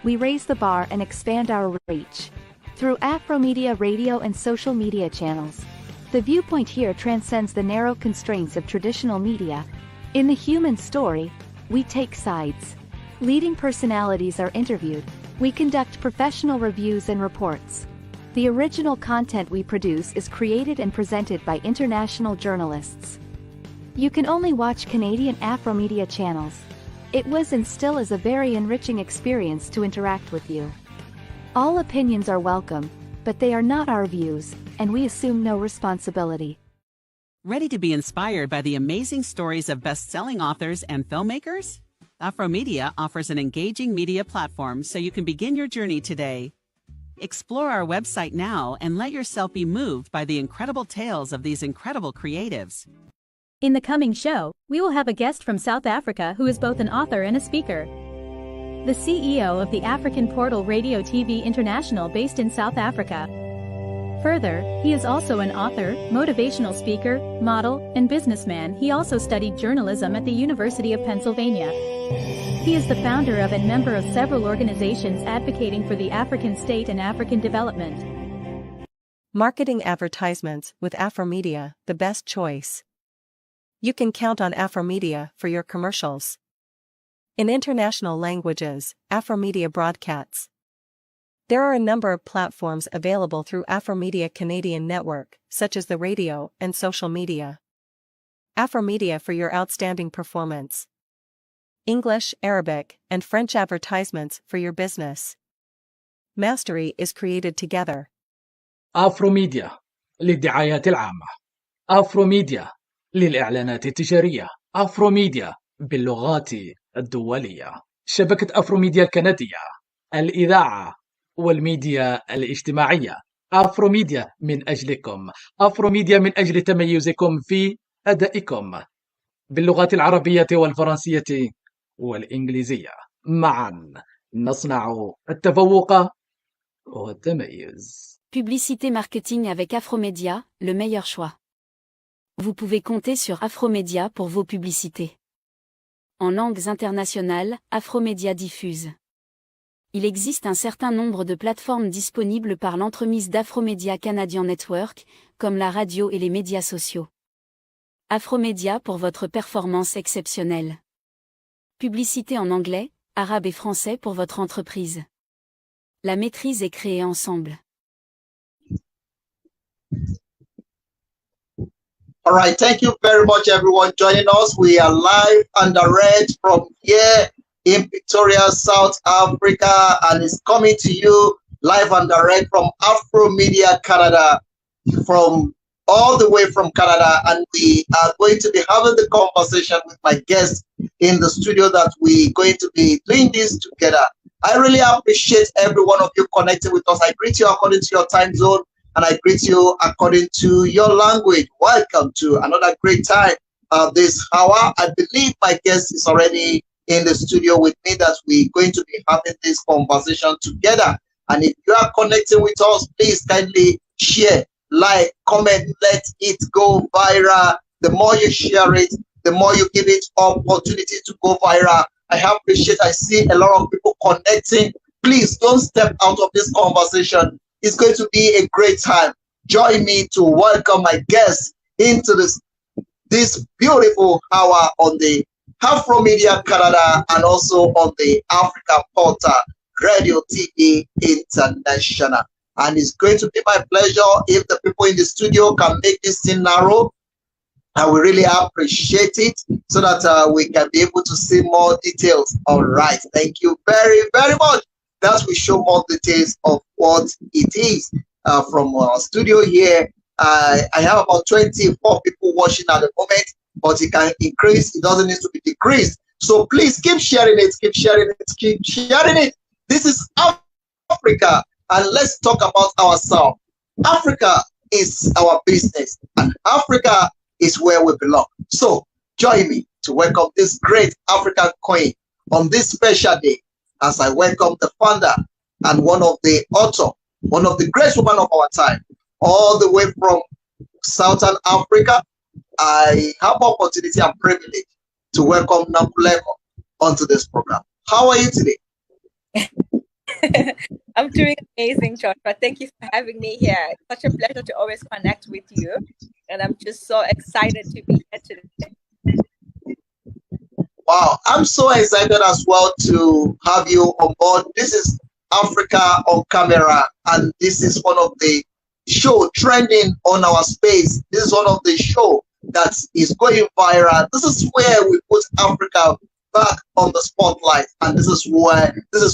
we raise the bar and expand our reach. Through Afromedia radio and social media channels, the viewpoint here transcends the narrow constraints of traditional media. In the human story, we take sides. Leading personalities are interviewed. We conduct professional reviews and reports. The original content we produce is created and presented by international journalists. You can only watch Canadian Afromedia channels. It was and still is a very enriching experience to interact with you. All opinions are welcome, but they are not our views, and we assume no responsibility. Ready to be inspired by the amazing stories of best-selling authors and filmmakers? Afromedia offers an engaging media platform so you can begin your journey today. Explore our website now and let yourself be moved by the incredible tales of these incredible creatives. In the coming show, we will have a guest from South Africa who is both an author and a speaker. The CEO of the African portal Radio TV International based in South Africa. Further, he is also an author, motivational speaker, model, and businessman. He also studied journalism at the University of Pennsylvania. He is the founder of and member of several organizations advocating for the African state and African development. Marketing advertisements with Afromedia, the best choice. You can count on Afromedia for your commercials. In international languages, Afromedia broadcasts. There are a number of platforms available through Afromedia Canadian network, such as the radio and social media. Afromedia for your outstanding performance. English, Arabic, and French advertisements for your business. Mastery is created together. أفروميديا للدعايات العامة. أفروميديا للإعلانات التجارية. أفروميديا باللغات الدولية. شبكة أفروميديا الكندية. الإذاعة والميديا الاجتماعية. أفروميديا من أجلكم. أفروميديا من أجل تميزكم في أدائكم باللغات العربية والفرنسية والإنجليزية. معا نصنع التفوق والتميز. Publicité marketing avec Afromedia, le meilleur choix. Vous pouvez compter sur Afromedia pour vos publicités. En langues internationales, Afromedia diffuse. Il existe un certain nombre de plateformes disponibles par l'entremise d'Afromedia Canadian Network, comme la radio et les médias sociaux. Afromedia pour votre performance exceptionnelle. Publicité en anglais, arabe et français pour votre entreprise. La maîtrise est créée ensemble. All right, thank you very much, everyone, joining us. We are live and direct from here in Pretoria, South Africa, and it's coming to you live and direct from Afromedia Canada, from all the way from Canada, and we are going to be having the conversation with my guests in the studio that we're going to be doing this together. I really appreciate every one of you connecting with us. I greet you according to your time zone, and I greet you according to your language. Welcome to another great time this hour. I believe my guest is already in the studio with me, that we're going to be having this conversation together. And if you are connecting with us, please kindly share, like, comment, let it go viral. The more you share it, the more you give it opportunity to go viral. I appreciate, I see a lot of people connecting. Please don't step out of this conversation. It's going to be a great time. Join me to welcome my guests into this beautiful hour on the Afromedia Canada and also on the Africa Portal Radio TV International. And it's going to be my pleasure if the people in the studio can make this thing narrow. I will really appreciate it, so that we can be able to see more details. All right. Thank you very, very much. That will show more details of what it is from our studio here. I have about 24 people watching at the moment, but it can increase. It doesn't need to be decreased. So please keep sharing it, keep sharing it, keep sharing it. This is Africa, and let's talk about ourselves. Africa is our business, and Africa is where we belong. So join me to welcome this great African queen on this special day, as I welcome the founder and one of the author, one of the great women of our time, all the way from Southern Africa. I have opportunity and privilege to welcome Nampuleko onto this program. How are you today? I'm doing amazing, Joshua. Thank you for having me here. It's such a pleasure to always connect with you. And I'm just so excited to be here today. Wow, I'm so excited as well to have you on board. This is Africa on Camera, and this is one of the show trending on our space. This is one of the show that is going viral. This is where we put Africa back on the spotlight, and this is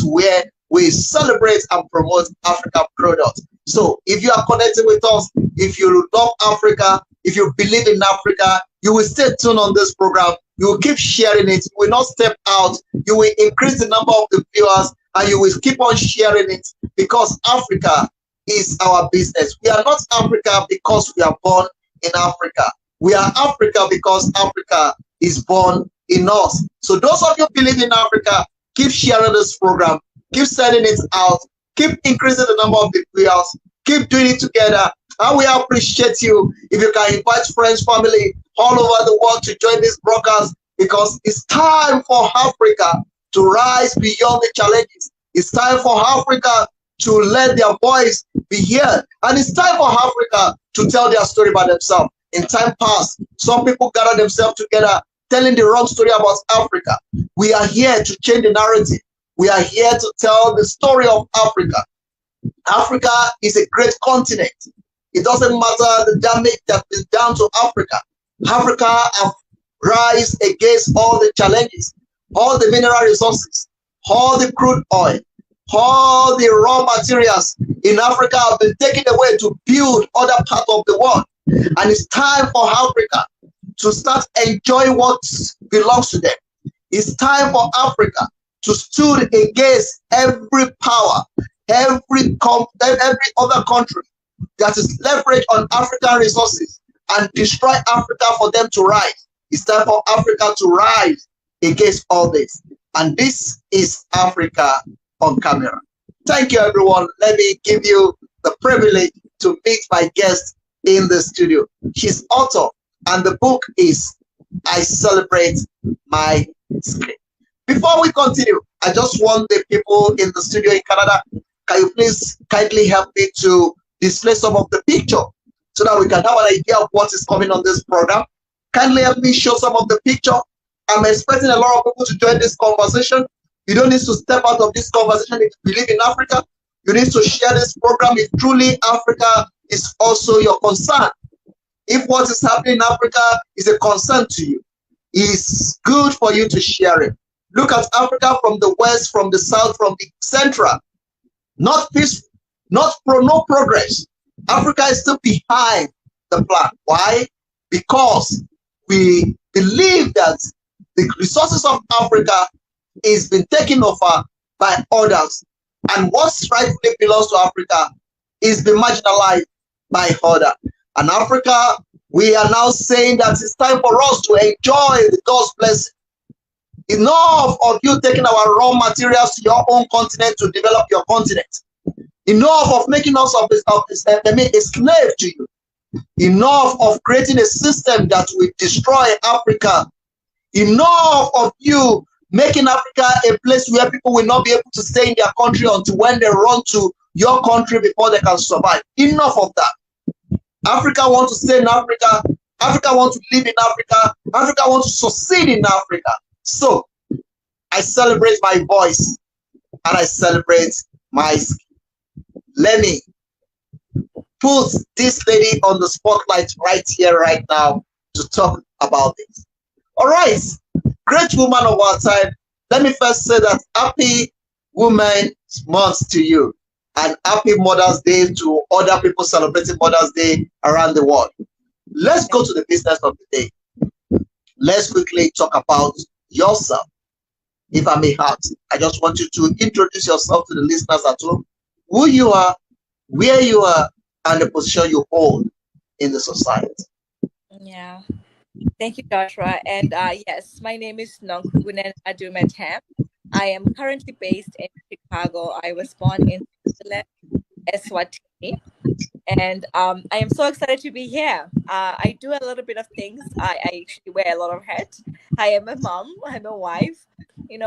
where we celebrate and promote Africa products. So if you are connecting with us, if you love Africa, if you believe in Africa, you will stay tuned on this program. You will keep sharing it. You will not step out. You will increase the number of the viewers, and you will keep on sharing it, because Africa is our business. We are not Africa because we are born in Africa. We are Africa because Africa is born in us. So those of you believe in Africa, keep sharing this program, keep sending it out, keep increasing the number of the viewers, keep doing it together. And we appreciate you if you can invite friends, family all over the world to join this broadcast, because it's time for Africa to rise beyond the challenges. It's time for Africa to let their voice be heard. And it's time for Africa to tell their story by themselves. In time past, some people gather themselves together telling the wrong story about Africa. We are here to change the narrative. We are here to tell the story of Africa. Africa is a great continent. It doesn't matter the damage that is done to Africa. Africa have rise against all the challenges, all the mineral resources, all the crude oil, all the raw materials in Africa have been taken away to build other parts of the world. And it's time for Africa to start enjoying what belongs to them. It's time for Africa to stood against every power, every other country that is leveraged on African resources and destroy Africa for them to rise. It's time for Africa to rise against all this. And this is Africa on Camera. Thank you, everyone. Let me give you the privilege to meet my guest in the studio. She's author, and the book is I Celebrate My Skin. Before we continue, I just want the people in the studio in Canada, can you please kindly help me to display some of the picture so that we can have an idea of what is coming on this program? Kindly help me show some of the picture. I'm expecting a lot of people to join this conversation. You don't need to step out of this conversation if you believe in Africa. You need to share this program if truly Africa is also your concern. If what is happening in Africa is a concern to you, it's good for you to share it. Look at Africa from the west, from the south, from the central. Not peaceful, no progress. Africa is still behind the plan. Why? Because we believe that the resources of Africa is been taken over by others, and what rightfully belongs to Africa is being marginalized by others. And Africa, we are now saying that it's time for us to enjoy God's blessing. Enough of you taking our raw materials to your own continent to develop your continent. Enough of making us a slave to you. Enough of creating a system that will destroy Africa. Enough of you making Africa a place where people will not be able to stay in their country until when they run to your country before they can survive. Enough of that. Africa wants to stay in Africa. Africa wants to live in Africa. Africa wants to succeed in Africa. So I celebrate my voice and I celebrate my skin. Let me put this lady on the spotlight right here, right now, to talk about this. All right, great woman of our time. Let me first say that happy Women's Month to you, and happy Mother's Day to other people celebrating Mother's Day around the world. Let's go to the business of the day. Let's quickly talk about yourself. If I may ask, I just want you to introduce yourself to the listeners at home, who you are, where you are, and the position you hold in the society. Yeah. Thank you, Joshua. And yes, my name is Nonkugunen Adumetem. I am currently based in Chicago. I was born in Eswatini. And I am so excited to be here. I do a little bit of things. I actually wear a lot of hats. I am a mom. I'm a wife.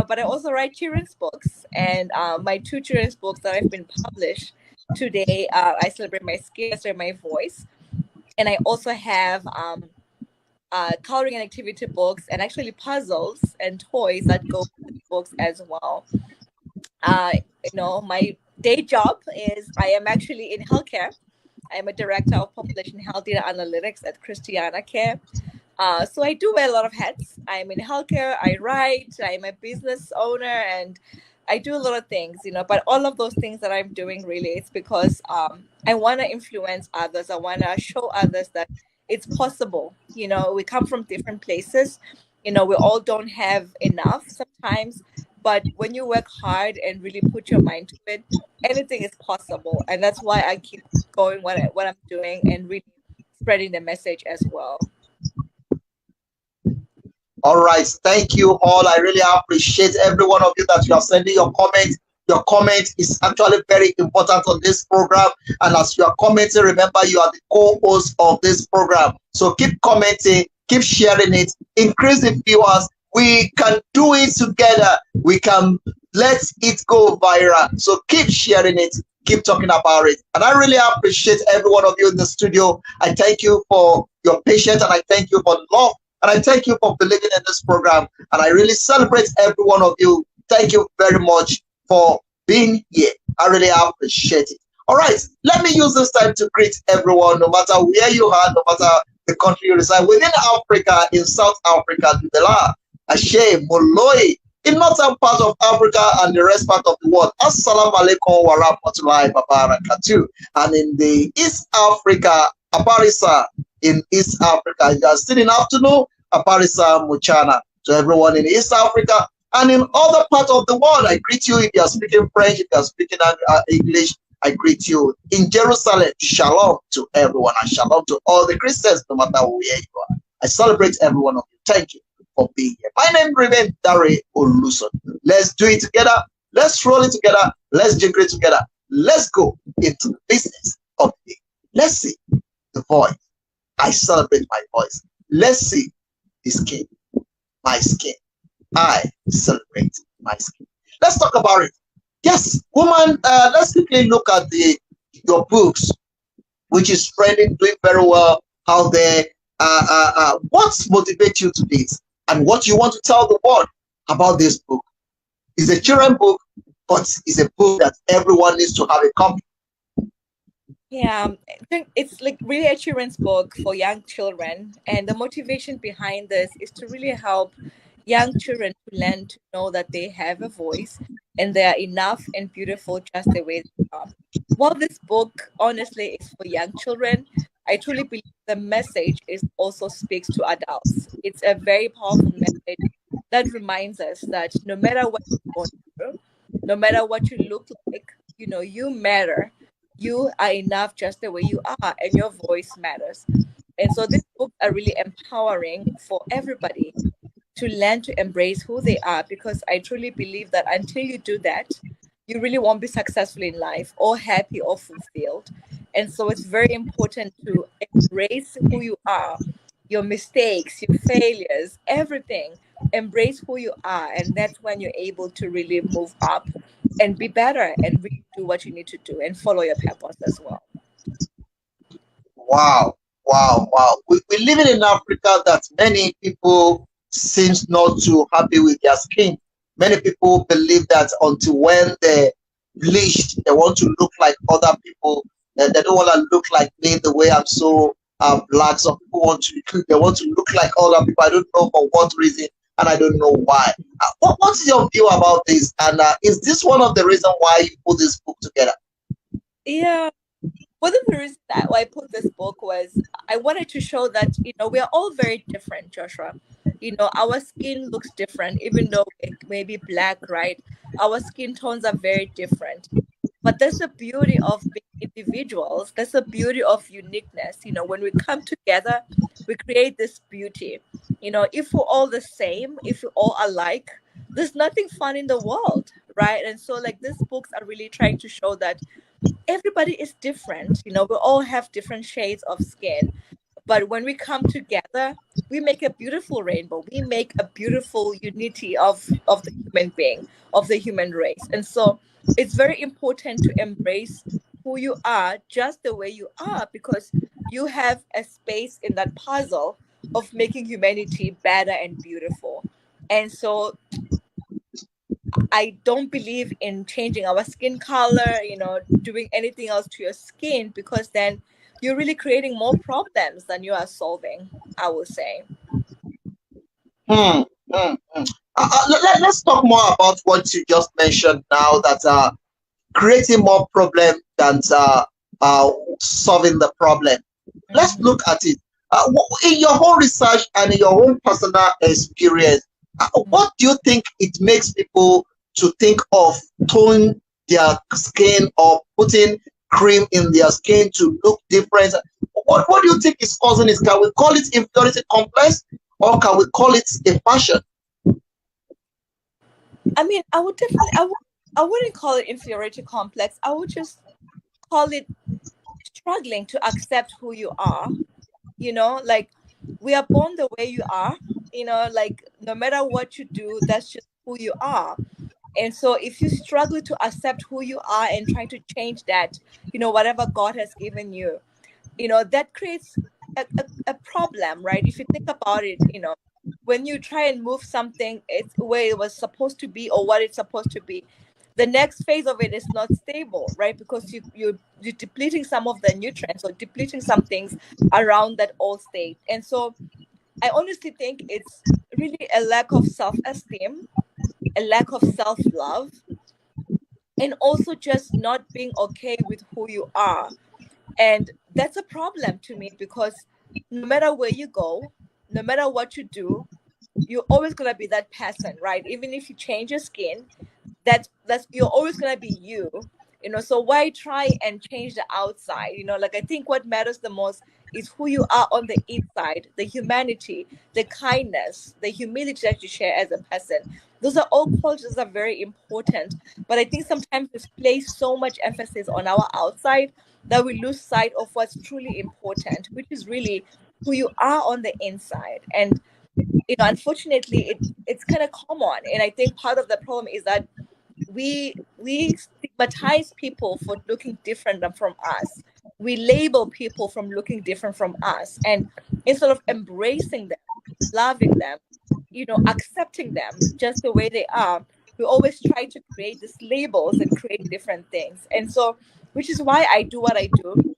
but I also write children's books. And my two children's books that have been published today, I Celebrate My Skin, I Celebrate My Voice. And I also have coloring and activity books and actually puzzles and toys that go with the books as well. Uh, my day job is I am actually in healthcare. I am a director of population health data analytics at Christiana Care. So I do wear a lot of hats. I'm in healthcare, I write, I'm a business owner, and I do a lot of things, but all of those things that I'm doing really, it's because I want to influence others. I want to show others that it's possible. We come from different places. We all don't have enough sometimes, but when you work hard and really put your mind to it, anything is possible. And that's why I keep going what I'm doing and really spreading the message as well. All right. Thank you all. I really appreciate every one of you that you are sending your comments. Your comment is actually very important on this program. And as you are commenting, remember you are the co-host of this program. So keep commenting, keep sharing it, increase the viewers. We can do it together. We can let it go viral. So keep sharing it, keep talking about it. And I really appreciate every one of you in the studio. I thank you for your patience, and I thank you for love. And I thank you for believing in this program. And I really celebrate every one of you. Thank you very much for being here. I really appreciate it. All right, let me use this time to greet everyone, no matter where you are, no matter the country you reside. Within Africa, in South Africa, Dubela, Ashe, Moloi, in northern part of Africa and the rest part of the world. Assalamu alaikum wa rahmatullahi wa barakatuh. And in the East Africa, Aparisa, in East Africa, you are still in afternoon, Aparisa Muchana. To everyone in East Africa and in other parts of the world, I greet you. If you are speaking French, if you are speaking English, I greet you. In Jerusalem, shalom to everyone and shalom to all the Christians, no matter where you are. I celebrate every one of you. Thank you for being here. My name remains Dare Oluson. Let's do it together. Let's roll it together. Let's jingle it together. Let's go into the business of the day. Let's see the voice. I celebrate my voice. Let's see the skin, my skin. I celebrate my skin. Let's talk about it. Yes, woman, let's quickly look at your books, which is trending, doing very well out there. What motivates you to this? And what you want to tell the world about this book? It's a children's book, but it's a book that everyone needs to have a copy. Yeah, I think it's like really a children's book for young children. And the motivation behind this is to really help young children to learn to know that they have a voice and they are enough and beautiful just the way they are. While this book honestly is for young children, I truly believe the message is also speaks to adults. It's a very powerful message that reminds us that no matter what you're going through, no matter what you look like, you matter. You are enough just the way you are, and your voice matters. And so these books are really empowering for everybody to learn to embrace who they are, because I truly believe that until you do that, you really won't be successful in life or happy or fulfilled. And so it's very important to embrace who you are, your mistakes, your failures, everything. Embrace who you are, and that's when you're able to really move up and be better and really do what you need to do and follow your purpose as well. Wow, wow, wow. We live in Africa that many people seems not too happy with their skin. Many people believe that until when they're bleached, they want to look like other people. They don't want to look like me the way I'm so black. Some people want to look like other people. I don't know for what reason, and I don't know why. What's your view about this? And is this one of the reasons why you put this book together? Yeah. One of the reasons that why I put this book was I wanted to show that, we are all very different, Joshua. Our skin looks different, even though it may be black, right? Our skin tones are very different. But there's the beauty of being individuals. There's the beauty of uniqueness. When we come together, we create this beauty. If we're all the same, if we're all alike, there's nothing fun in the world, right? And so, like, these books are really trying to show that everybody is different. We all have different shades of skin, But when we come together, we make a beautiful rainbow. We make a beautiful unity of the human being, of the human race. And so it's very important to embrace who you are just the way you are, because you have a space in that puzzle of making humanity better and beautiful. And so I don't believe in changing our skin color, doing anything else to your skin, because then you're really creating more problems than you are solving, I would say. Hmm, hmm, hmm. Let's talk more about what you just mentioned now, that creating more problem than solving the problem. Let's look at it. In your own research and in your own personal experience, what do you think it makes people to think of toning their skin or putting cream in their skin to look different? What do you think is causing it? Can we call it inferiority complex, or can we call it a fashion? I mean, I would definitely, I wouldn't call it inferiority complex. I would just call it struggling to accept who you are. Like, we are born the way you are, like, no matter what you do, that's just who you are. And so if you struggle to accept who you are and try to change that, whatever God has given you, that creates a problem, right? If you think about it, when you try and move something it's where it was supposed to be or what it's supposed to be, the next phase of it is not stable, right? Because you're depleting some of the nutrients or depleting some things around that old state. And so I honestly think it's really a lack of self-esteem, a lack of self-love, and also just not being okay with who you are. And that's a problem to me, because no matter where you go, no matter what you do, you're always going to be that person, right? Even if you change your skin, that's you're always going to be you. So why try and change the outside? Like, I think what matters the most is who you are on the inside, the humanity, the kindness, the humility that you share as a person. Those are all qualities that are very important. But I think sometimes we place so much emphasis on our outside that we lose sight of what's truly important, which is really who you are on the inside. And unfortunately, it's kind of common. And I think part of the problem is that we stigmatize people for looking different from us. We label people from looking different from us, and instead of embracing them, loving them, accepting them just the way they are, we always try to create these labels and create different things. And so, which is why I do what I do,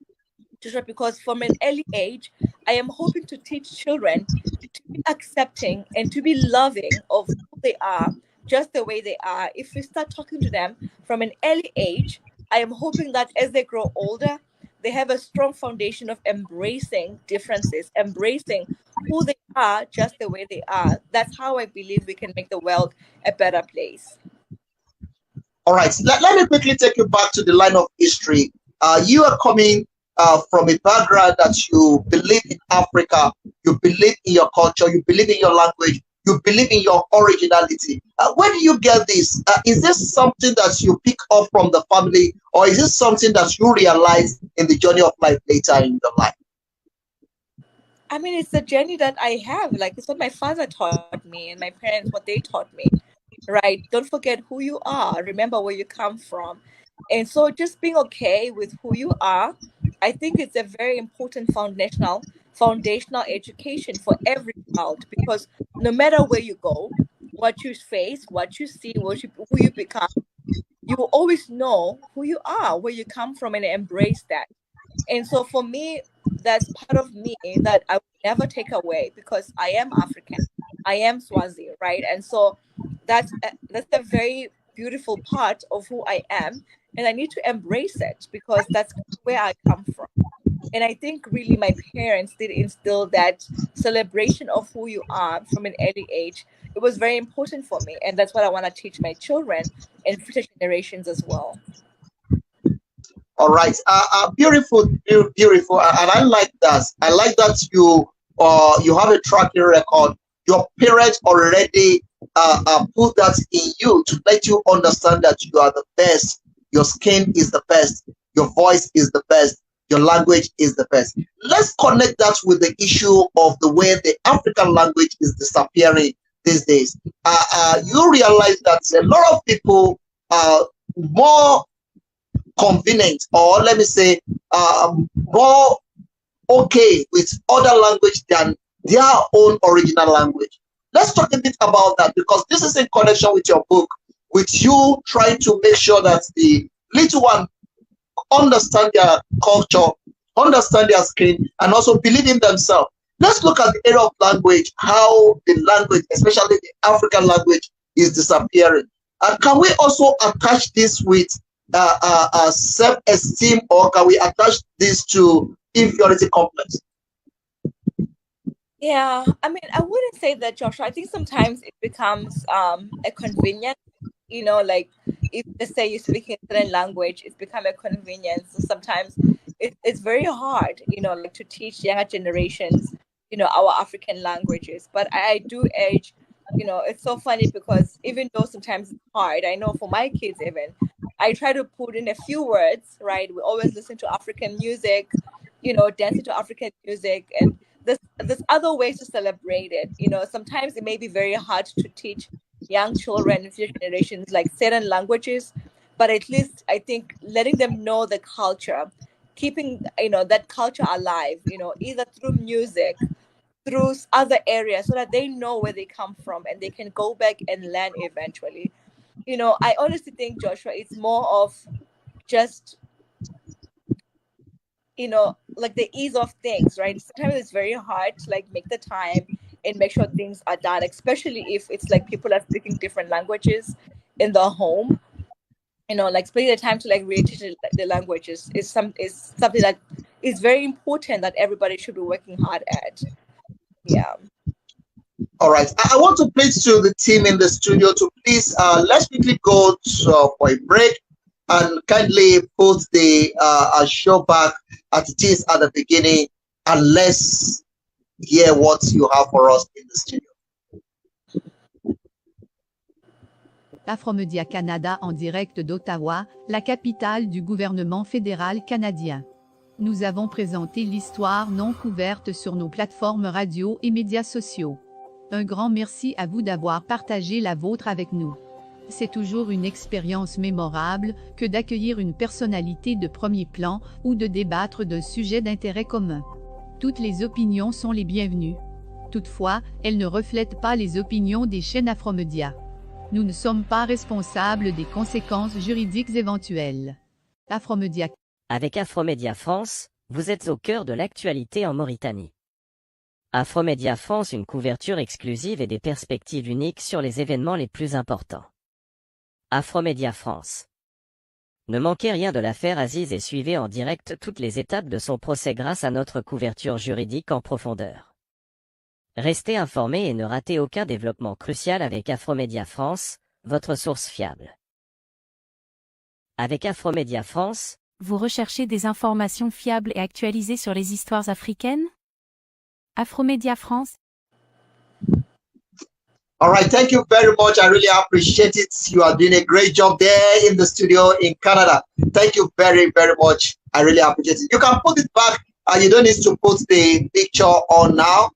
because from an early age, I am hoping to teach children to be accepting and to be loving of who they are, just the way they are. If we start talking to them from an early age, I am hoping that as they grow older, they have a strong foundation of embracing differences, embracing who they are just the way they are. That's how I believe we can make the world a better place. All right, let me quickly take you back to the line of history. You are coming from a background that you believe in Africa, you believe in your culture, you believe in your language, you believe in your originality. Where do you get this? Is this something that you pick up from the family, or is this something that you realize in the journey of life later in your life? I mean, it's the journey that I have. Like, it's what my father taught me and my parents, what they taught me, right? Don't forget who you are. Remember where you come from. And so just being okay with who you are, I think it's a very important foundational education for every child, because no matter where you go, what you face, what you see, who you become, you will always know who you are, where you come from, and embrace that. And so for me, that's part of me that I will never take away, because I am African, I am Swazi, right? And so that's a very beautiful part of who I am, and I need to embrace it, because that's where I come from. And I think really my parents did instill that celebration of who you are from an early age. It was very important for me, and that's what I want to teach my children and future generations as well. All right, beautiful, beautiful, and I like that. I like that you have a track record. Your parents already put that in you to let you understand that you are the best. Your skin is the best. Your voice is the best. your language is the best. Let's connect that with the issue of the way the African language is disappearing these days. You realize that a lot of people are more convenient, or let me say, more okay with other language than their own original language. Let's talk a bit about that, because this is in connection with your book, with you trying to make sure that the little one understand their culture, understand their skin, and also believe in themselves. Let's look at the area of language, how the language, especially the African language, is disappearing. And can we also attach this with self-esteem, or can we attach this to inferiority complex? Yeah, I mean, I wouldn't say that, Joshua. I think sometimes it becomes a convenience, like if, let's say, you speak a certain language, it's become a convenience. So sometimes it's very hard, like to teach younger generations, our African languages. But I do urge, it's so funny because even though sometimes it's hard, I know for my kids even, I try to put in a few words, right? We always listen to African music, dancing to African music, and there's other ways to celebrate it. Sometimes it may be very hard to teach young children in future generations like certain languages, but at least I think letting them know the culture, keeping that culture alive, either through music, through other areas, so that they know where they come from and they can go back and learn eventually. I honestly think, Joshua, it's more of just like the ease of things, right? Sometimes it's very hard to like make the time and make sure things are done, especially if it's like people are speaking different languages in the home. Like spending the time to like really teach the languages is something that is very important that everybody should be working hard at. Yeah. All right. I want to please to the team in the studio to please let's quickly go for a break and kindly put the show back as it is at the beginning, and let's hear what you have for us in the studio. Afromedia Canada en direct d'Ottawa, la capitale du gouvernement fédéral canadien. Nous avons présenté l'histoire non couverte sur nos plateformes radio et médias sociaux. Un grand merci à vous d'avoir partagé la vôtre avec nous. C'est toujours une expérience mémorable que d'accueillir une personnalité de premier plan ou de débattre d'un sujet d'intérêt commun. Toutes les opinions sont les bienvenues. Toutefois, elles ne reflètent pas les opinions des chaînes Afromedia. Nous ne sommes pas responsables des conséquences juridiques éventuelles. Afromedia. Avec Afromedia France, vous êtes au cœur de l'actualité en Mauritanie. Afromedia France, une couverture exclusive et des perspectives uniques sur les événements les plus importants. Afromedia France. Ne manquez rien de l'affaire Aziz et suivez en direct toutes les étapes de son procès grâce à notre couverture juridique en profondeur. Restez informés et ne ratez aucun développement crucial avec Afromedia France, votre source fiable. Avec Afromedia France, vous recherchez des informations fiables et actualisées sur les histoires africaines? Afromedia France. All right, thank you very much. I really appreciate it. You are doing a great job there in the studio in Canada. Thank you very, very much. I really appreciate it. You can put it back. You don't need to put the picture on now.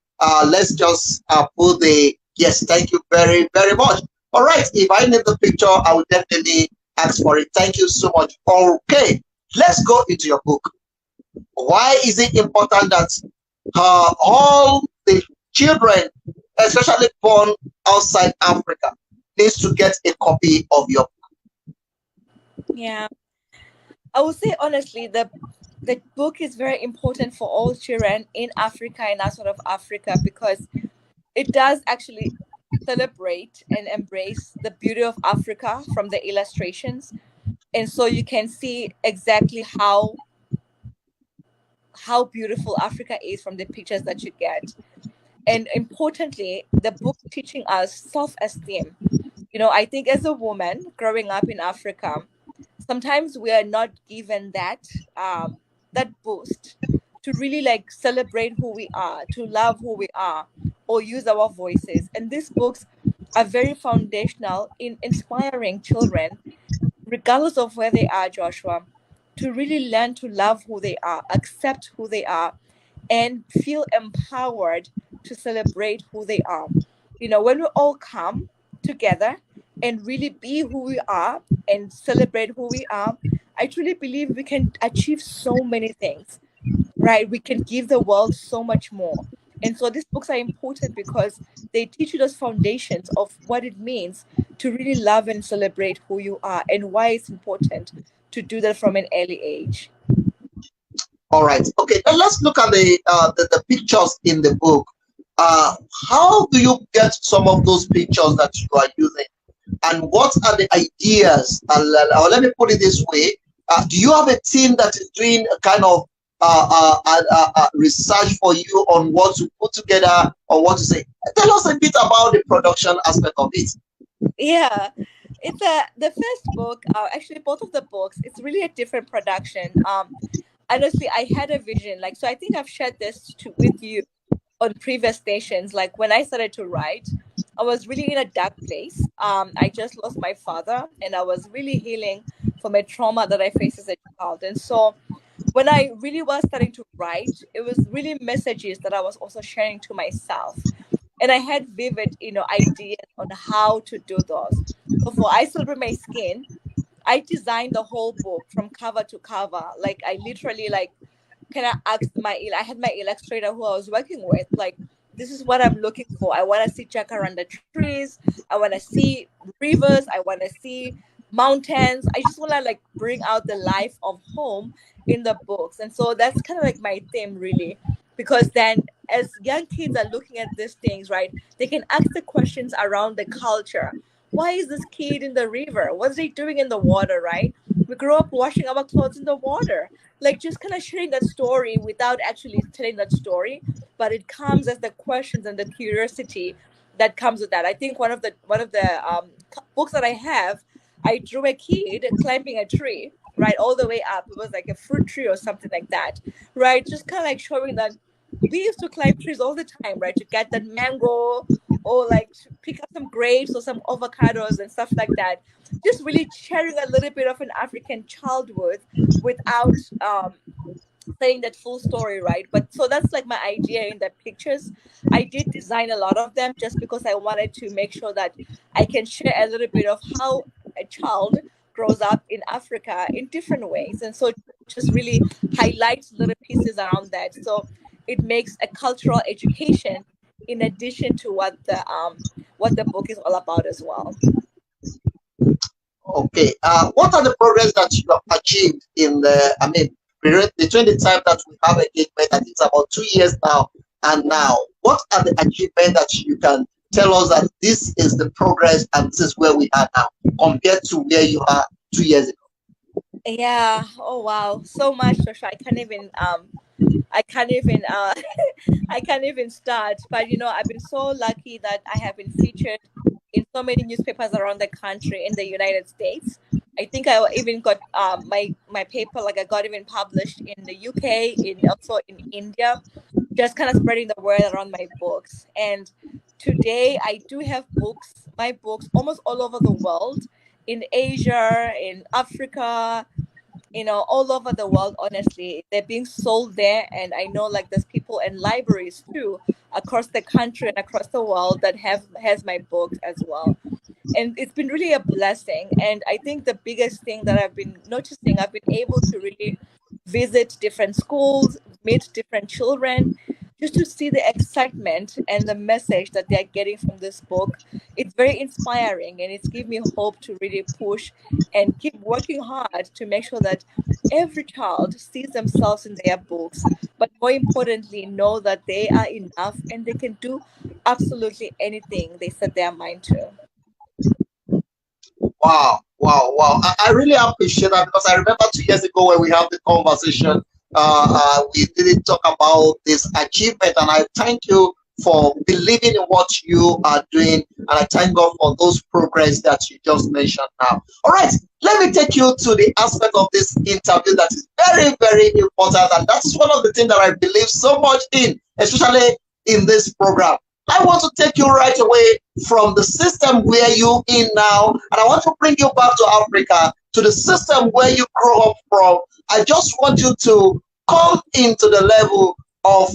Let's just put the, yes, thank you very, very much. All right, if I need the picture, I will definitely ask for it. Thank you so much. Okay, let's go into your book. Why is it important that all the children, especially born outside Africa, needs to get a copy of your book? Yeah, I would say honestly, the book is very important for all children in Africa and outside of Africa, because it does actually celebrate and embrace the beauty of Africa from the illustrations. And so you can see exactly how beautiful Africa is from the pictures that you get. And importantly, the book teaching us self-esteem. I think as a woman growing up in Africa, sometimes we are not given that boost to really like celebrate who we are, to love who we are, or use our voices. And these books are very foundational in inspiring children, regardless of where they are, Joshua, to really learn to love who they are, accept who they are, and feel empowered to celebrate who they are. You know, when we all come together and really be who we are and celebrate who we are, I truly believe we can achieve so many things, right? We can give the world so much more. And so these books are important because they teach you those foundations of what it means to really love and celebrate who you are and why it's important to do that from an early age. All right. Okay. Then let's look at the pictures in the book. How do you get some of those pictures that you are using, and what are the ideas? Or let me put it this way: do you have a team that is doing a kind of research for you on what to put together or what to say? Tell us a bit about the production aspect of it. Yeah, it's the first book. Actually, both of the books. It's really a different production. Honestly, I had a vision. Like, so I think I've shared this with you on previous stations. Like when I started to write, I was really in a dark place. I just lost my father, and I was really healing from a trauma that I faced as a child. And so when I really was starting to write, it was really messages that I was also sharing to myself. And I had vivid, ideas on how to do those. So for I Celebrate My Skin, I designed the whole book from cover to cover. Like I literally kind of asked I had my illustrator who I was working with, like, this is what I'm looking for. I want to see jacaranda trees. I want to see rivers. I want to see mountains. I just want to bring out the life of home in the books. And so that's kind of like my theme, really, because then as young kids are looking at these things, right, they can ask the questions around the culture. Why is this kid in the river? What's he doing in the water, right? We grew up washing our clothes in the water. Like just kind of sharing that story without actually telling that story, but it comes as the questions and the curiosity that comes with that. I think one of the books that I have, I drew a kid climbing a tree, right, all the way up. It was like a fruit tree or something like that, right? Just kind of like showing that we used to climb trees all the time, right, to get that mango or like to pick up some grapes or some avocados and stuff like that. Just really sharing a little bit of an African childhood without saying that full story, right? But so that's like my idea in the pictures. I did design a lot of them just because I wanted to make sure that I can share a little bit of how a child grows up in Africa in different ways. And so just really highlights little pieces around that. So it makes a cultural education in addition to what the book is all about as well. Okay. What are the progress that you have achieved in between the time that we have engagement, and it's about 2 years now, and now? What are the achievements that you can tell us that this is the progress and this is where we are now compared to where you are 2 years ago? Yeah. Oh wow. So much, Joshua. I can't even I can't even start. But I've been so lucky that I have been featured in so many newspapers around the country in the United States. I think I even got my paper, like I got even published in the UK, also in India, just kind of spreading the word around my books. And today I do have my books almost all over the world, in Asia, in Africa, all over the world. Honestly, they're being sold there, and I know there's people in libraries too across the country and across the world that has my books as well. And it's been really a blessing. And I think the biggest thing that I've been noticing, I've been able to really visit different schools, meet different children, just to see the excitement and the message that they're getting from this book. It's very inspiring, and it's given me hope to really push and keep working hard to make sure that every child sees themselves in their books, but more importantly, know that they are enough and they can do absolutely anything they set their mind to. Wow. I really appreciate that, because I remember 2 years ago when we had the conversation, we didn't talk about this achievement, and I thank you for believing in what you are doing, and I thank God for those progress that you just mentioned now. All right, let me take you to the aspect of this interview that is very, very important, and that's one of the things that I believe so much in, especially in this program. I want to take you right away from the system where you're in now, and I want to bring you back to Africa to the system where you grow up from. I just want you to come into the level of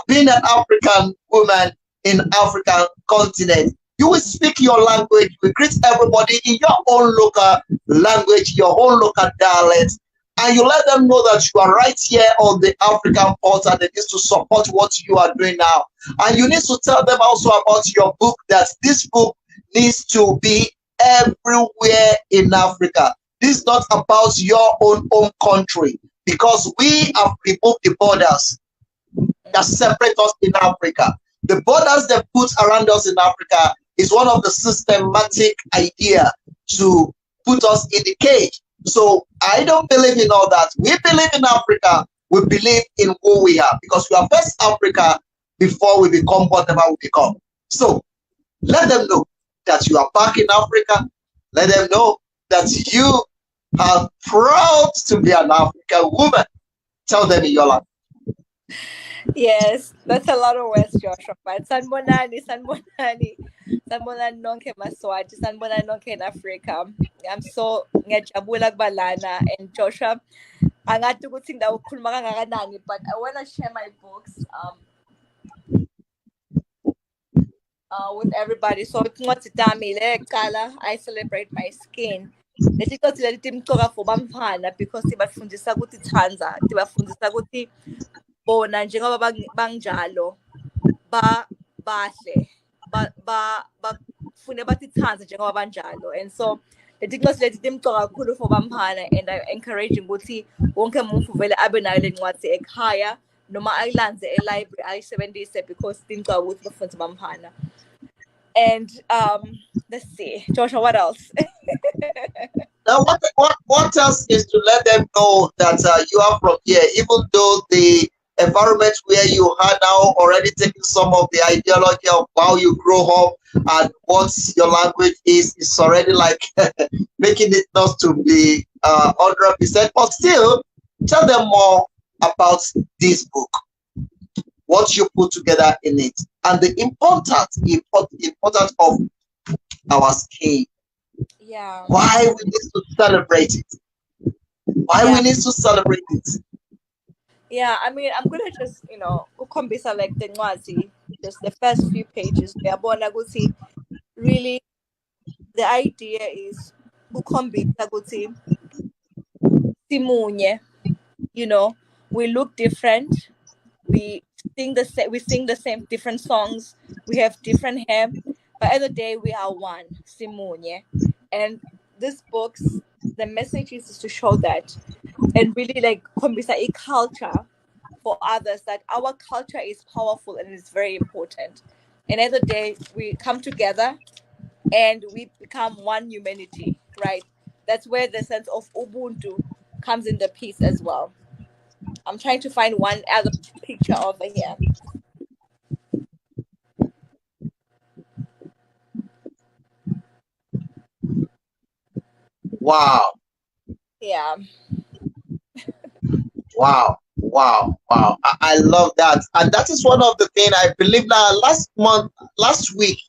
being an African woman in African continent. You will speak your language, you will greet everybody in your own local language, your own local dialect, and you let them know that you are right here on the African portal. They need to support what you are doing now. And you need to tell them also about your book, that this book needs to be everywhere in Africa. This is not about your own home country, because we have removed the borders that separate us in Africa. The borders they put around us in Africa is one of the systematic idea to put us in the cage. So I don't believe in all that. We believe in Africa. We believe in who we are, because we are first Africa before we become whatever we become. So let them know that you are back in Africa. Let them know that you are proud to be an African woman. Tell them in your language. Yes, that's a lot of words, Joshua. But sanbonani nonke Maswati, sanbonani nonke in Africa. I'm so ngiyajabula kubalana, and Joshua, angathi ukuthi ngawukhuluma kangakanani, but I want to share my books with everybody. So incwadi tami le kuqala, I celebrate my skin. Leti incwadi leti timqoka for bamfana, because tibafundisa ukuthi thanza, tibafundisa ukuthi bona njengoba bangjalo bahle bafune batithanze njengoba banjalo. And so leti ncwadi leti timqoka kakhulu for bamfana, and I encouraging ukuthi wonke umuntu vele abe nayo le ncwadi ekhaya, noma ayilandze e-library ayisebenzise, because timqoka ukuthi bafundise bamfana. And let's see, Joshua, what else? Now, what else is to let them know that you are from here, even though the environment where you are now already taking some of the ideology of how you grow up and what your language is already like making it not to be 100%, but still tell them more about this book, what you put together in it, and the importance of our skin. Yeah. Why we need to celebrate it. We need to celebrate it. Yeah, I mean, I'm gonna just, ukhombisa like the ncwadi, just the first few pages. Uyabona ukuthi really the idea is ukhombisa ukuthi simunye, we look different, we sing the same different songs, we have different hair, but at the day we are one, simunye. And this books, the message is to show that, and really like khombisa a culture for others, that our culture is powerful and it's very important. And at the day we come together and we become one humanity, right? That's where the sense of Ubuntu comes in the piece as well. I'm trying to find one other picture over here. Wow. Yeah. Wow. I love that. And that is one of the things I believe now. Last week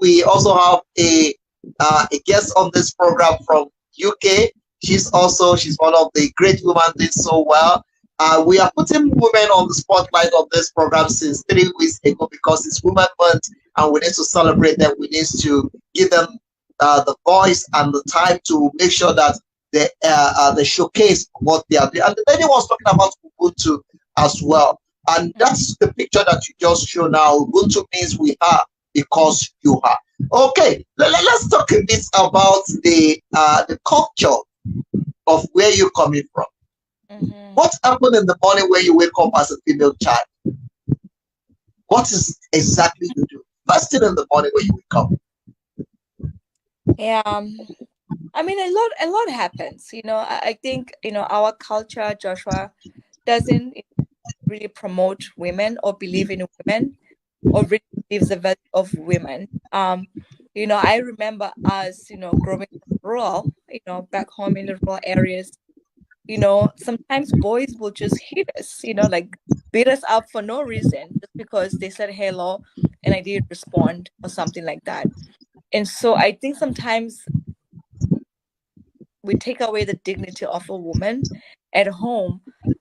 we also have a guest on this program from UK. She's one of the great women did so well. We are putting women on the spotlight of this program since 3 weeks ago, because it's Women Month and we need to celebrate them. We need to give them the voice and the time to make sure that they showcase what they are doing. And the lady was talking about Ubuntu as well. And that's the picture that you just show now. Ubuntu means we are because you are. Okay, let's talk a bit about the culture of where you're coming from. Mm-hmm. What happened in the morning when you wake up as a female child? What is exactly you do? First thing in the morning when you wake up. Yeah, I mean, a lot happens. I think our culture, Joshua, doesn't really promote women or believe in women or really believes the value of women. I remember us, growing up rural, back home in the rural areas. Sometimes boys will just hit us, like beat us up for no reason, just because they said hello and I didn't respond or something like that. And so I think sometimes we take away the dignity of a woman at home.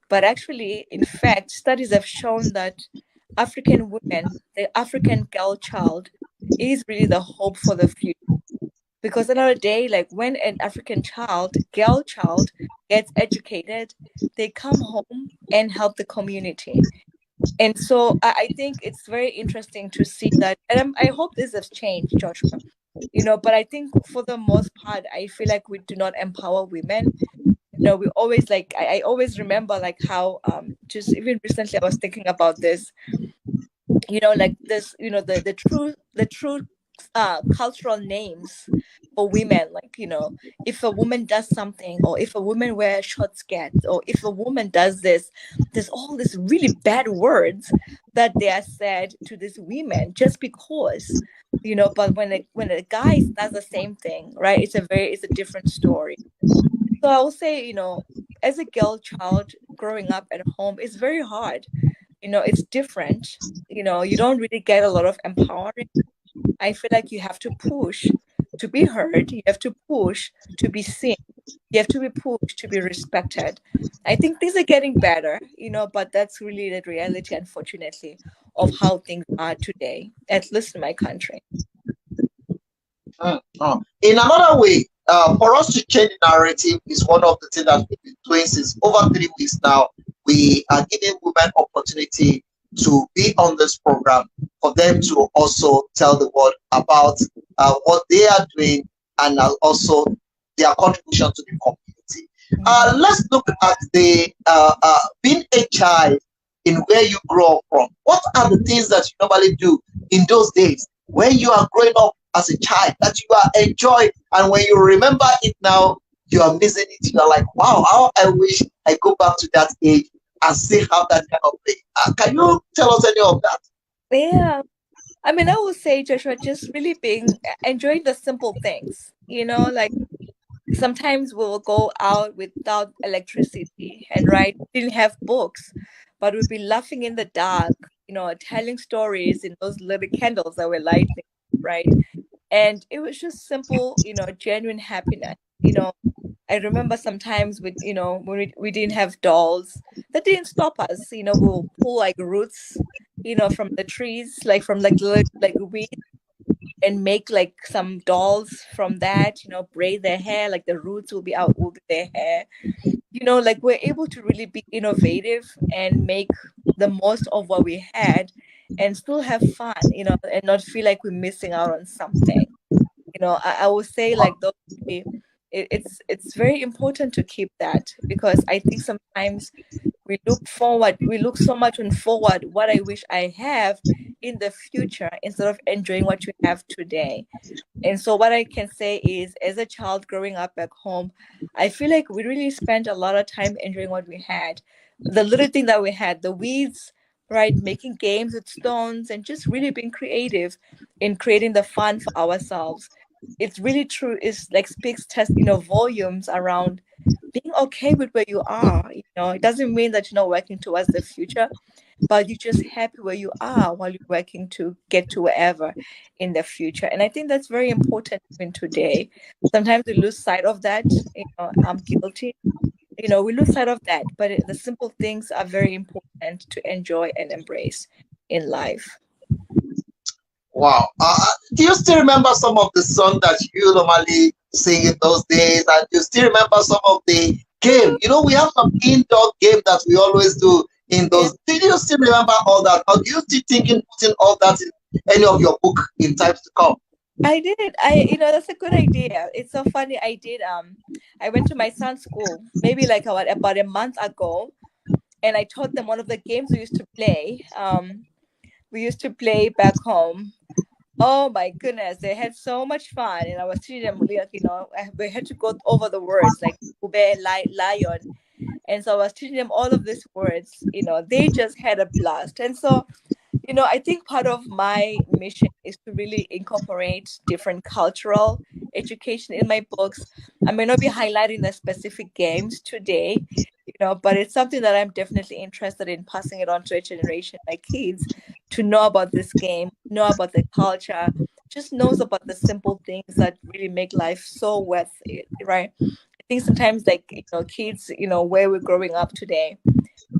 But actually, in fact, studies have shown that African women, the African girl child, is really the hope for the future. Because another day, like when an African child, girl child, gets educated, they come home and help the community. And so I think it's very interesting to see that, and I hope this has changed, Joshua. But I think for the most part, I feel like we do not empower women. We always I always remember like how just even recently I was thinking about this, like this, the true cultural names for women, like, if a woman does something, or if a woman wears short skirts, or if a woman does this, there's all these really bad words that they are said to these women just because, but when a guy does the same thing, right, it's a different story. So I will say, as a girl child growing up at home, it's very hard. It's different. You don't really get a lot of empowering. I feel like you have to push to be heard. You have to push to be seen. You have to be pushed to be respected. I think things are getting better, but that's really the reality, unfortunately, of how things are today, at least in my country. In another way, for us to change the narrative is one of the things that we've been doing since over 3 weeks now. We are giving women opportunity to be on this program, for them to also tell the world about what they are doing, and also their contribution to the community. Let's look at the being a child in where you grow up from. What are the things that you normally do in those days when you are growing up as a child that you are enjoying, and when you remember it now, you are missing it? You are like, wow, how I wish I go back to that age and still have that kind of thing. Can you tell us any of that? Yeah. I mean, I would say, Joshua, just really enjoying the simple things, like sometimes we'll go out without electricity, and right, we didn't have books, but we'd be laughing in the dark, telling stories in those little candles that were lighting, right? And it was just simple, genuine happiness. I remember sometimes with, when we didn't have dolls, that didn't stop us. We'll pull like roots, from the trees, like from like weeds, and make like some dolls from that, braid their hair, like the roots will be their hair. Like we're able to really be innovative and make the most of what we had, and still have fun, and not feel like we're missing out on something. I would say like those it's very important to keep that, because I think sometimes we look so much on forward, what I wish I have in the future, instead of enjoying what you have today. And so what I can say is, as a child growing up back home, I feel like we really spent a lot of time enjoying what we had, the little thing that we had, the weeds, right, making games with stones, and just really being creative in creating the fun for ourselves. It's really true. It's like speaks test, volumes around being okay with where you are. It doesn't mean that you're not working towards the future, but you're just happy where you are while you're working to get to wherever in the future. And I think that's very important even today. Sometimes we lose sight of that. I'm guilty. We lose sight of that, but the simple things are very important to enjoy and embrace in life. Wow. Do you still remember some of the songs that you normally sing in those days? And do you still remember some of the game? We have some indoor game that we always do in those. Yeah. Do you still remember all that? Or do you still thinking putting all that in any of your book in times to come? I did. That's a good idea. It's so funny. I went to my son's school maybe like about a month ago, and I taught them one of the games we used to play. We used to play back home. Oh my goodness, they had so much fun, and I was teaching them, we had to go over the words like ube, lion, and so I was teaching them all of these words. They just had a blast, and so, I think part of my mission is to really incorporate different cultural education in my books. I may not be highlighting the specific games today, but it's something that I'm definitely interested in passing it on to a generation, my kids, to know about this game, know about the culture, just knows about the simple things that really make life so worth it, right? think sometimes like, kids, where we're growing up today,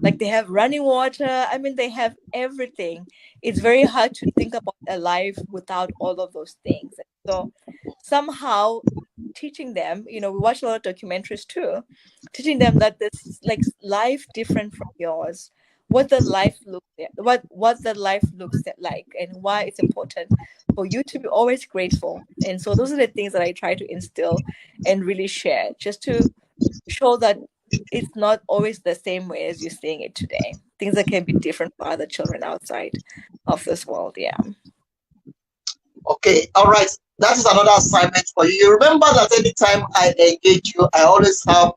like they have running water. I mean, they have everything. It's very hard to think about a life without all of those things. So somehow teaching them, we watch a lot of documentaries too, teaching them that this like life different from yours, what the life looks like, what the life looks like, and why it's important for you to be always grateful. And so those are the things that I try to instill and really share, just to show that it's not always the same way as you're seeing it today. Things that can be different for other children outside of this world. Yeah. Okay, all right. That is another assignment for you. You remember that anytime I engage you, I always have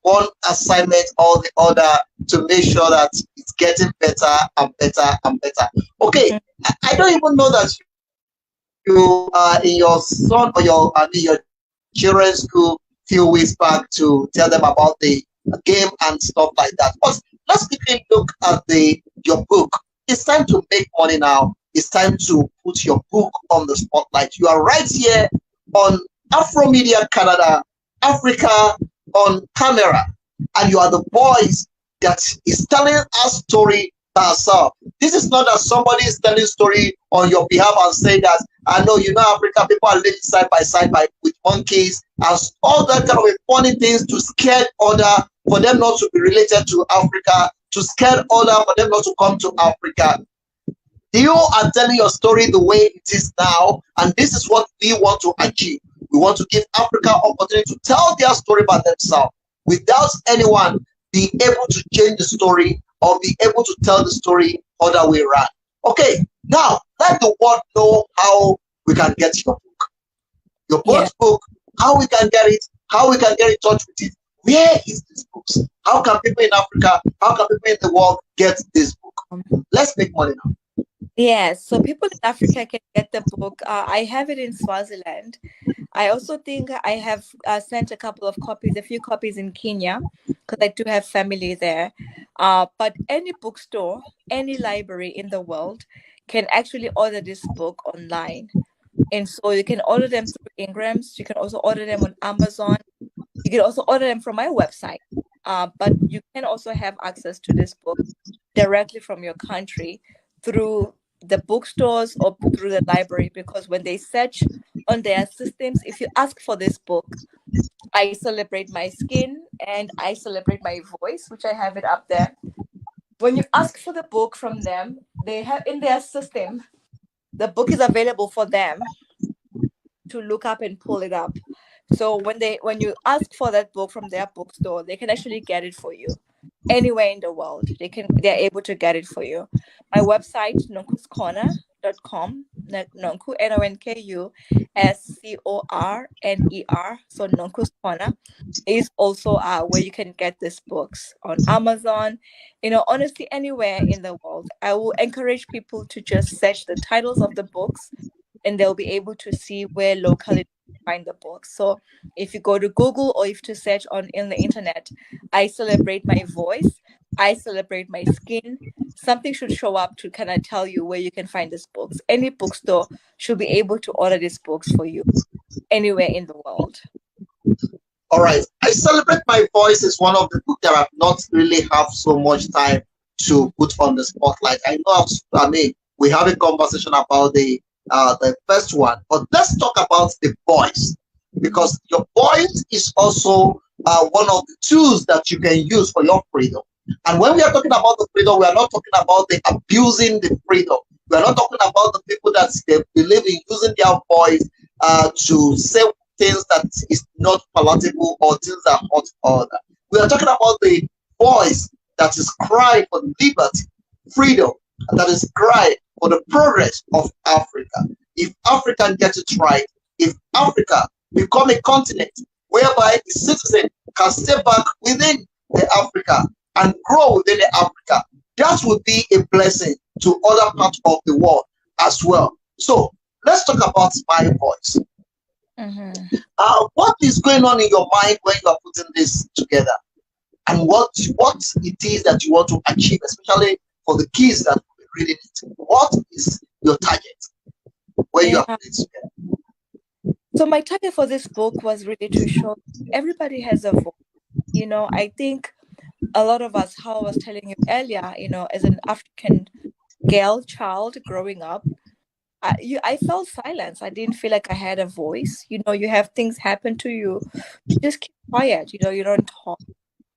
one assignment or the other to make sure that it's getting better and better and better. Okay, I don't even know that you in your son or your children's school few weeks back to tell them about the game and stuff like that. But let's quickly look at your book. It's time to make money now. It's time to put your book on the spotlight. You are right here on Afromedia Canada, Africa on camera, and you are the voice that is telling a story herself. This is not that somebody is telling a story on your behalf and say that, I know, Africa, people are living side by side with monkeys and all that kind of funny things to scare other for them not to be related to Africa, to scare other for them not to come to Africa. You are telling your story the way it is now, and this is what we want to achieve. We want to give Africa opportunity to tell their story about themselves without anyone being able to change the story or be able to tell the story other way around. Okay, now let the world know how we can get your book. Your book, how we can get it, how we can get in touch with it. Where is this book? How can people in Africa, how can people in the world get this book? Let's make money now. Yes, so people in Africa can get the book. I have it in Swaziland. I also think I have sent a few copies in Kenya, because I do have family there. But any bookstore, any library in the world can actually order this book online. And so you can order them through Ingrams. You can also order them on Amazon. You can also order them from my website. But you can also have access to this book directly from your country through the bookstores or through the library, because when they search on their systems, if you ask for this book, I Celebrate My Skin and I Celebrate My Voice, which I have it up there. When you ask for the book from them, they have in their system, the book is available for them to look up and pull it up. So when you ask for that book from their bookstore, they can actually get it for you anywhere in the world. They're able to get it for you. My website, nonkuscorner.com, Nonku, NONKUSCORNER, so Nonku's Corner is also where you can get these books on Amazon, honestly, anywhere in the world. I will encourage people to just search the titles of the books and they'll be able to see where locally find the books. So if you go to Google or if you search in the internet, I Celebrate My Voice, I Celebrate My Skin, something should show up to kind of tell you where you can find these books. Any bookstore should be able to order these books for you anywhere in the world. All right. I Celebrate My Voice is one of the books that I've not really have so much time to put on the spotlight. We have a conversation about the first one, but let's talk about the voice, because your voice is also one of the tools that you can use for your freedom. And when we are talking about the freedom, we are not talking about the abusing the freedom. We are not talking about the people that they believe in using their voice to say things that is not palatable or things that hurt other. We are talking about the voice that is crying for liberty, freedom, and that is crying for the progress of Africa. If Africa gets it right, if Africa become a continent whereby its citizens can stay back within the Africa and grow within the Africa, that would be a blessing to other parts of the world as well. So let's talk about my voice. What is going on in your mind when you are putting this together, and what it is that you want to achieve, especially for the kids that will be reading it? What is your target when you are putting it together? So my target for this book was really to show everybody has a voice. I think a lot of us, how I was telling you earlier, as an African girl child growing up, I felt silence. I didn't feel like I had a voice. You have things happen to you, you just keep quiet. You don't talk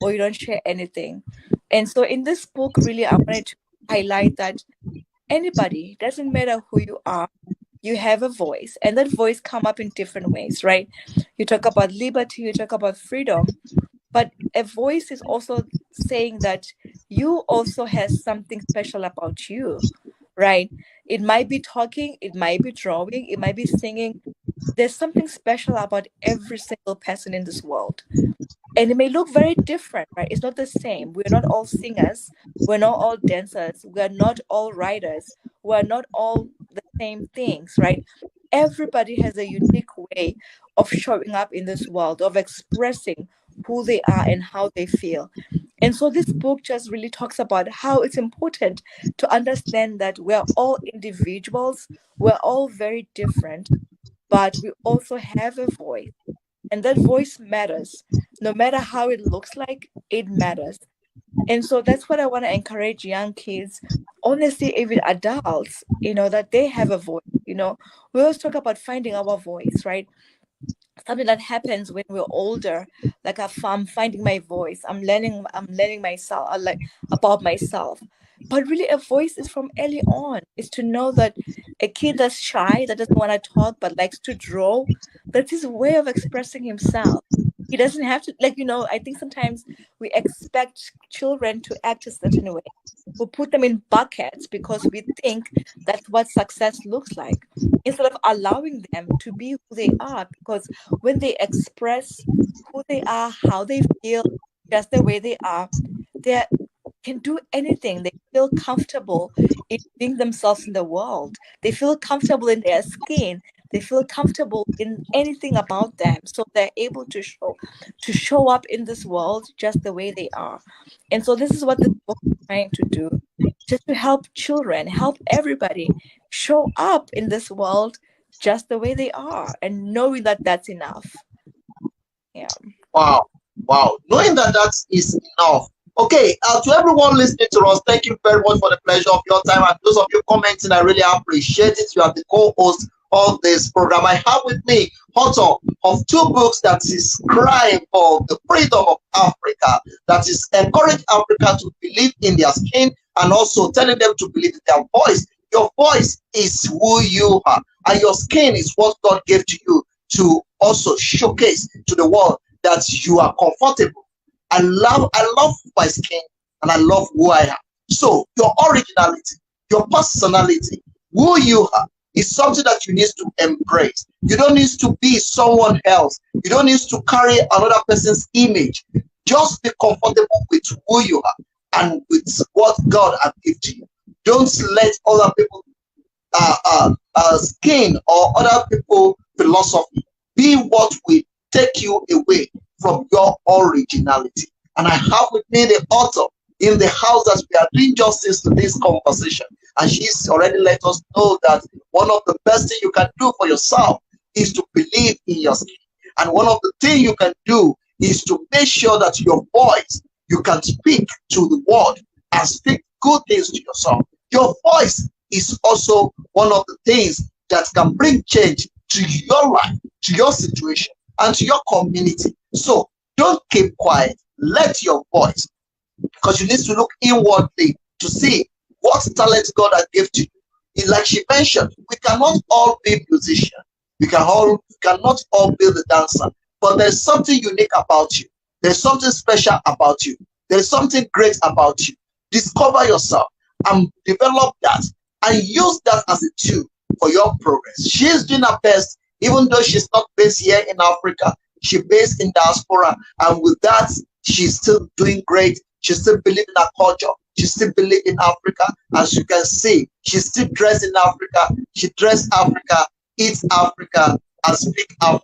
or you don't share anything. And so in this book, really, I wanted to highlight that anybody, doesn't matter who you are, you have a voice, and that voice come up in different ways, right? You talk about liberty, you talk about freedom, but a voice is also saying that you also has something special about you, right? It might be talking, it might be drawing, it might be singing. There's something special about every single person in this world, and it may look very different, right? It's not the same. We're not all singers, we're not all dancers, we're not all writers, we're not all the same things, right? Everybody has a unique way of showing up in this world, of expressing who they are and how they feel. And so this book just really talks about how it's important to understand that we're all individuals, we're all very different, but we also have a voice, and that voice matters. No matter how it looks like, it matters. And so that's what I want to encourage young kids, honestly, even adults, that they have a voice. We always talk about finding our voice, right? Something that happens when we're older, like I'm finding my voice, I'm learning myself, like about myself. But really, a voice is from early on. Is to know that a kid that's shy, that doesn't want to talk but likes to draw, that's his way of expressing himself. He doesn't have to, I think sometimes we expect children to act a certain way. We put them in buckets because we think that's what success looks like, instead of allowing them to be who they are. Because when they express who they are, how they feel, just the way they are, they can do anything. They feel comfortable in being themselves in the world. They feel comfortable in their skin. They feel comfortable in anything about them. So they're able to show up in this world just the way they are. And so this is what this book is trying to do, just to help children, help everybody show up in this world just the way they are, and knowing that that's enough. Yeah. Wow. Wow. Knowing that that is enough. Okay, to everyone listening to us, thank you very much for the pleasure of your time. And those of you commenting, I really appreciate it. You are the co-host of this program. I have with me author of 2 books that is crying for the freedom of Africa, that is encourage Africa to believe in their skin, and also telling them to believe in their voice. Your voice is who you are, and your skin is what God gave to you to also showcase to the world that you are comfortable. I love my skin, and I love who I am. So your originality, your personality, who you are, is something that you need to embrace. You don't need to be someone else. You don't need to carry another person's image. Just be comfortable with who you are and with what God has given to you. Don't let other people skin or other people philosophy be what will take you away from your originality. And I have with me the author in the house that we are doing justice to this conversation. And she's already let us know that one of the best things you can do for yourself is to believe in your skin. And one of the things you can do is to make sure that your voice, you can speak to the world and speak good things to yourself. Your voice is also one of the things that can bring change to your life, to your situation, and to your community. So don't keep quiet. Let your voice, because you need to look inwardly to see what talent God has given to you. Like she mentioned, we cannot all be musicians. We cannot all be the dancer. But there's something unique about you. There's something special about you. There's something great about you. Discover yourself and develop that, and use that as a tool for your progress. She's doing her best, even though she's not based here in Africa. She's based in diaspora, and with that, she's still doing great. She still believes in her culture. She still believes in Africa. As you can see, she's still dressed in Africa. She dressed Africa, eats Africa, and speaks Africa.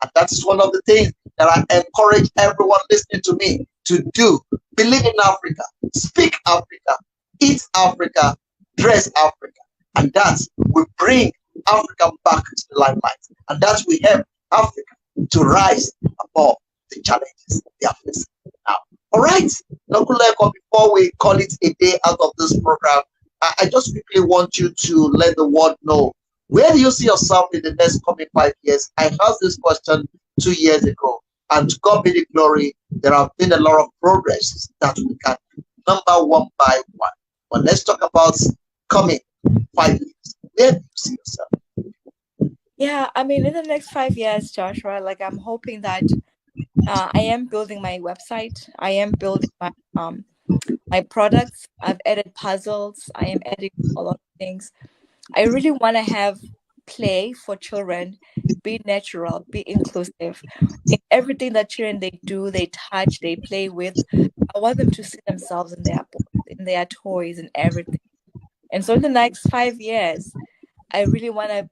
And that is one of the things that I encourage everyone listening to me to do. Believe in Africa, speak Africa, eat Africa, dress Africa. And that will bring Africa back to the limelight. And that will help Africa to rise above the challenges they are facing now. All right, Nokuleko, before we call it a day out of this program, I just quickly want you to let the world know, where do you see yourself in the next coming 5 years? I asked this question 2 years ago, and to God be the glory, there have been a lot of progress that we can number one by one. But let's talk about coming 5 years. Where do you see yourself? Yeah, I mean, in the next 5 years, Joshua, like I'm hoping that I am building my website. I am building my products. I've added puzzles. I am adding a lot of things. I really want to have play for children, be natural, be inclusive. In everything that children they do, they touch, they play with, I want them to see themselves in their toys and everything. And so in the next 5 years, I really want to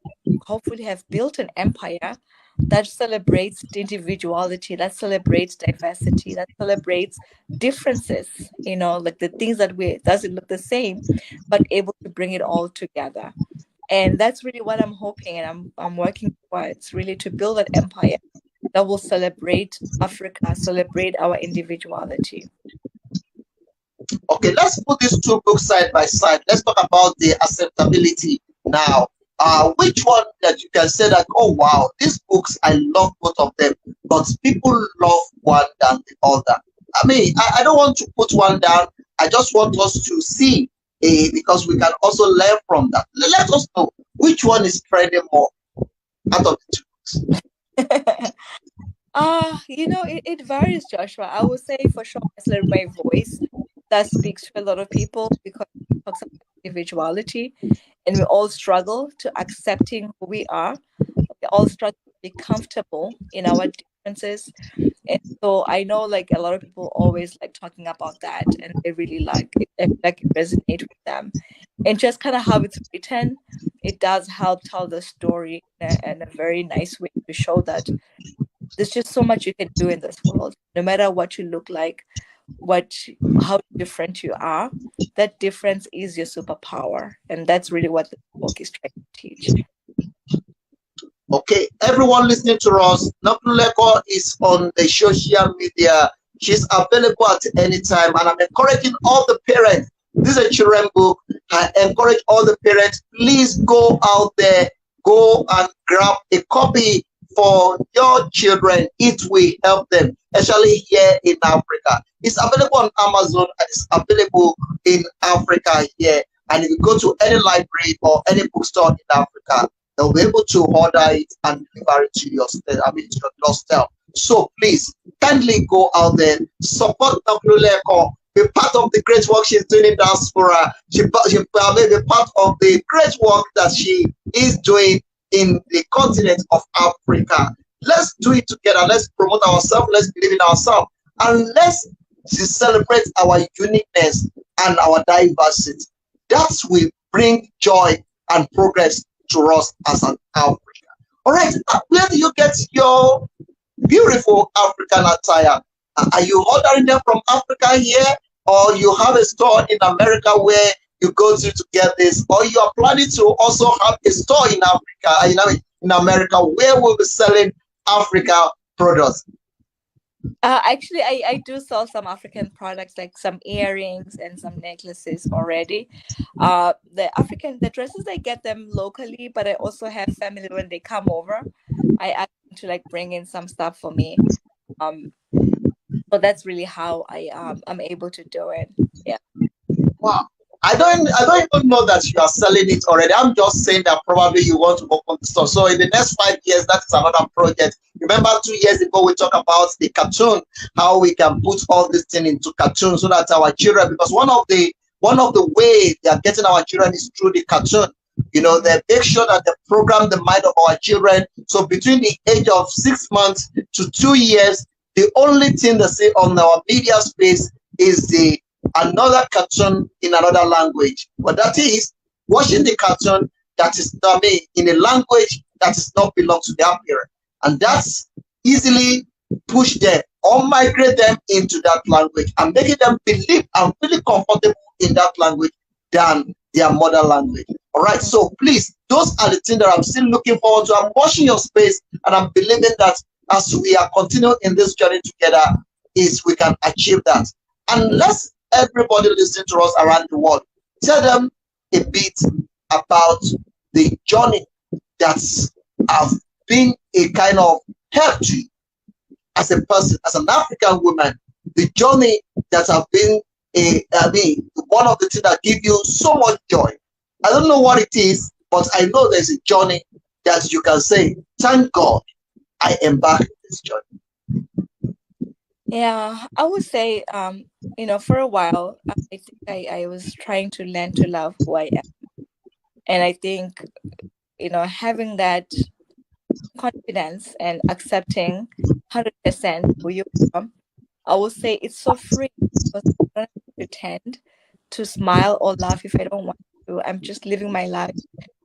hopefully have built an empire that celebrates individuality, that celebrates diversity, that celebrates differences, you know, like the things that doesn't look the same, but able to bring it all together. And that's really what I'm hoping, and I'm working towards, really to build an empire that will celebrate Africa, celebrate our individuality. Okay, let's put these two books side by side. Let's talk about the acceptability now. Which one that you can say that, oh wow, these books, I love both of them, but people love one than the other? I mean, I don't want to put one down. I just want us to see, because we can also learn from that. Let us know which one is trending more out of the two books. You know, it varies, Joshua. I would say for sure, it's like my voice that speaks to a lot of people, because it talks about individuality, and we all struggle to accepting who we are. We all struggle to be comfortable in our differences. And so I know like a lot of people always like talking about that, and they really like it resonate with them. And just kind of how it's written, it does help tell the story in a very nice way to show that there's just so much you can do in this world, no matter what you look like, how different you are. That difference is your superpower, and that's really what the book is trying to teach. Okay, everyone listening to us, Nokuleko is on the social media. She's available at any time, and I'm encouraging all the parents. This is a children book. I encourage all the parents, please go out there, go and grab a copy for your children. It will help them, especially here in Africa. It's available on Amazon, and it's available in Africa here. And if you go to any library or any bookstore in Africa, they'll be able to order it and deliver it to your doorstep. So please, kindly go out there, support Nokuleko, be part of the great work she's doing in diaspora. She be part of the great work that she is doing in the continent of Africa. Let's do it together. Let's promote ourselves. Let's believe in ourselves. And let's celebrate our uniqueness and our diversity. That will bring joy and progress to us as an Africa. All right, where do you get your beautiful African attire? Are you ordering them from Africa here, or you have a store in America where you go to get this, or you are planning to also have a store in Africa, in America, where we'll be selling Africa products? Actually, I do sell some African products, like some earrings and some necklaces already. The dresses, I get them locally, but I also have family when they come over. I ask them to like bring in some stuff for me. So that's really how I'm able to do it. Yeah. Wow. I don't even know that you are selling it already. I'm just saying that probably you want to open the store. So in the next 5 years, that is another project. Remember 2 years ago, we talked about the cartoon, how we can put all this thing into cartoon so that our children, because one of the ways they are getting our children is through the cartoon. They make sure that they program the mind of our children. So between the age of 6 months to 2 years, the only thing they say on our media space is another cartoon in another language. But that is watching the cartoon that is in a language that is not belong to their parent. And that's easily push them or migrate them into that language and making them believe and really comfortable in that language than their mother language. All right, so please Those are the things that I'm still looking forward to. I'm watching your space, and I'm believing that as we are continuing in this journey together, is we can achieve that. And let's everybody listen to us around the world. Tell them a bit about the journey that's have been a kind of help to you as a person, as an African woman. The journey that have been one of the things that give you so much joy. I don't know what it is, but I know there's a journey that you can say, thank God I embarked on this journey. Yeah, I would say, for a while, I think I was trying to learn to love who I am. And I think, having that confidence and accepting 100% who you are, I would say it's so free, because I don't pretend to smile or laugh if I don't want to. I'm just living my life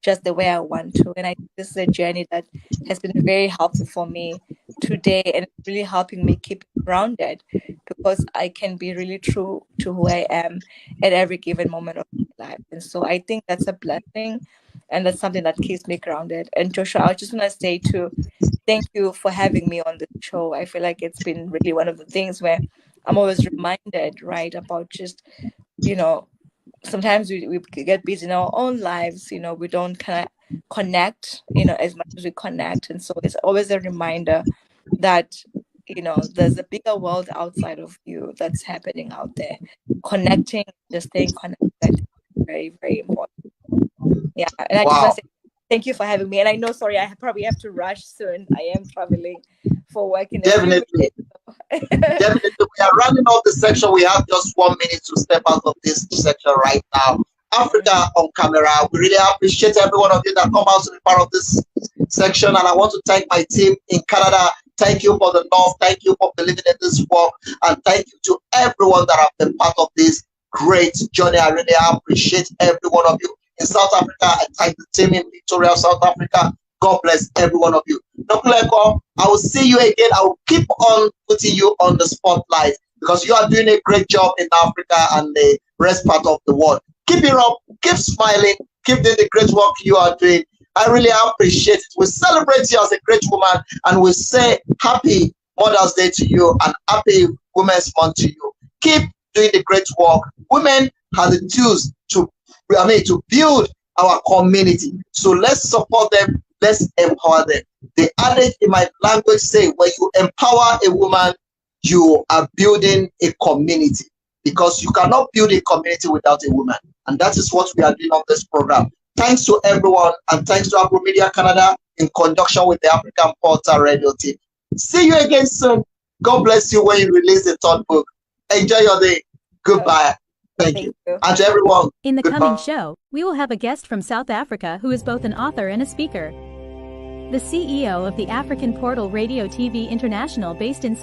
just the way I want to. And I think this is a journey that has been very helpful for me today, and really helping me keep grounded, because I can be really true to who I am at every given moment of my life. And so I think that's a blessing, and that's something that keeps me grounded. And Joshua, I just want to say thank you for having me on the show. I feel like it's been really one of the things where I'm always reminded, right, about just, sometimes we get busy in our own lives, we don't kind of connect, as much as we connect. And so it's always a reminder that, there's a bigger world outside of you that's happening out there. Connecting, just staying connected, very, very important. Yeah. And I just want to say thank you for having me. And I know, sorry, I probably have to rush soon. I am traveling for work in Definitely. Definitely. We are running off the section. We have just 1 minute to step out of this section right now. Africa on camera. We really appreciate every one of you that come out to be part of this section. And I want to thank my team in Canada. Thank you for the North. Thank you for believing in this work. And thank you to everyone that have been part of this great journey. I really appreciate every one of you. In South Africa, I thank the team in Victoria, South Africa. God bless every one of you. Dr. Leko, I will see you again. I will keep on putting you on the spotlight, because you are doing a great job in Africa and the rest part of the world. Keep it up, keep smiling, keep doing the great work you are doing. I really appreciate it. We celebrate you as a great woman, and we say happy Mother's Day to you and happy Women's Month to you. Keep doing the great work. Women have the tools to build our community. So let's support them. Let's empower them. The adage in my language say, when you empower a woman, you are building a community, because you cannot build a community without a woman. And that is what we are doing on this program. Thanks to everyone, and thanks to Afromedia Canada in conjunction with the African Portal Radio team. See you again soon. God bless you when you release the third book. Enjoy your day. Goodbye. Thank you. And to everyone, in the goodbye. coming show, we will have a guest from South Africa who is both an author and a speaker. The CEO of the African Portal Radio TV International based in South